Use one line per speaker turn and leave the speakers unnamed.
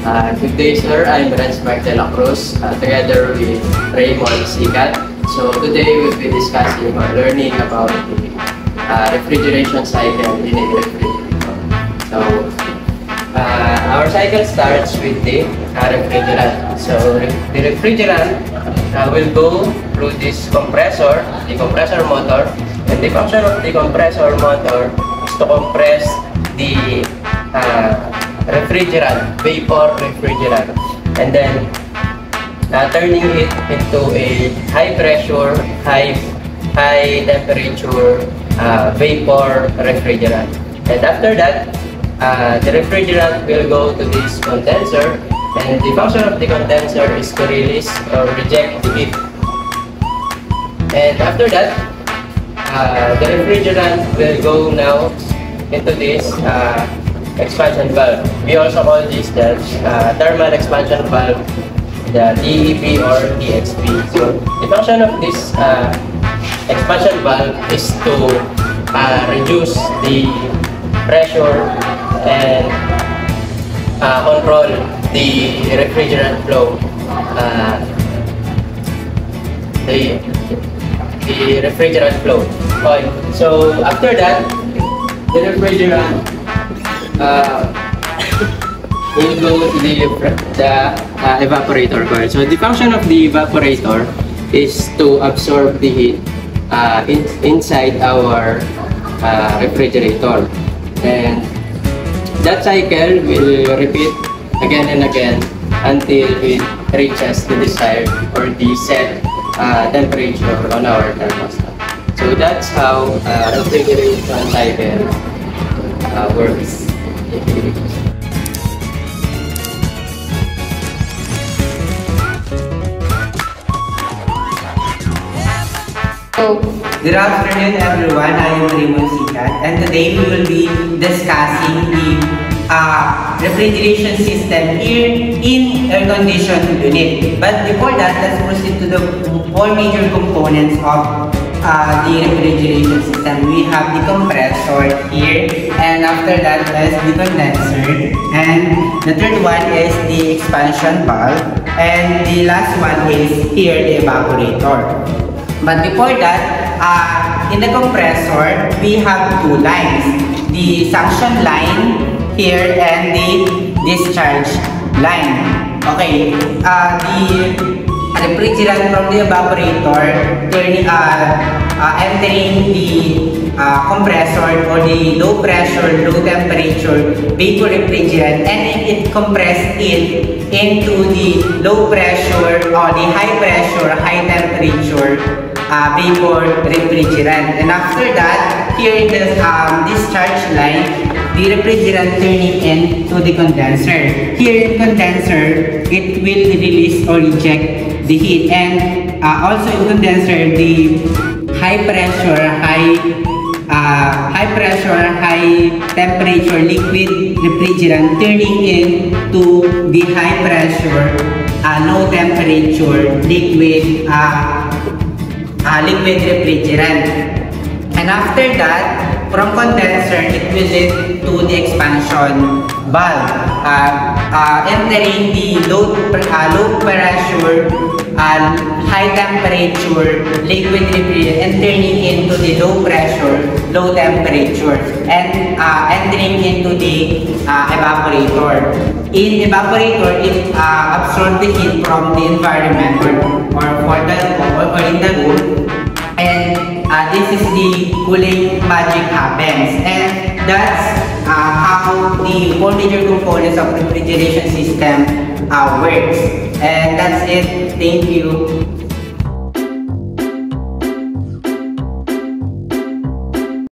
Good day, sir. I'm Renz Mark de la Cruz, together with Raymond Sikat. So today we'll be discussing or learning about the refrigeration cycle in a refrigerator. So our cycle starts with the refrigerant. So the refrigerant will go through this compressor, the compressor motor, and the function of the compressor motor is to compress the refrigerant, vapor refrigerant, and then turning it into a high pressure, high temperature vapor refrigerant. And after that, the refrigerant will go to this condenser, and the function of the condenser is to release or reject the heat. And after that, the refrigerant will go now into this expansion valve. We also call this the thermal expansion valve, the TEP or TXP. So the function of this expansion valve is to reduce the pressure and control the refrigerant flow. The refrigerant flow. Okay. So after that, the refrigerant will go to the evaporator coil. So the function of the evaporator is to absorb the heat inside our refrigerator, and that cycle will repeat again and again until it reaches the desired or the set temperature on our thermostat. So that's how refrigeration cycle works.
Good afternoon everyone, I am Raymond Sikat, and today we will be discussing the refrigeration system here in air-conditioned unit. But before that, let's proceed to the four major components of the refrigeration system. We have the compressor here, and after that is the condenser, and the third one is the expansion valve, and the last one is here the evaporator. But before that, in the compressor, we have two lines, the suction line here and the discharge line. Okay, the refrigerant from the evaporator entering the compressor or the low pressure, low temperature vapor refrigerant, and it compressed it into the low pressure or the high pressure, high temperature vapor refrigerant. And after that, here in the discharge line, the refrigerant turning into the condenser. Here in condenser, it will release or reject the heat, and also in condenser, the high pressure, high temperature liquid refrigerant turning into the high pressure, low temperature liquid refrigerant. And after that, from condenser, it will lead to the expansion valve, entering the low pressure, high temperature liquid refrigerant, and turning into the low pressure, low temperature, and entering into the evaporator. In evaporator, it absorbs the heat from the environment or in the room, and this is the cooling magic happens, and that's how the four major components of refrigeration system works. And that's it. Thank you.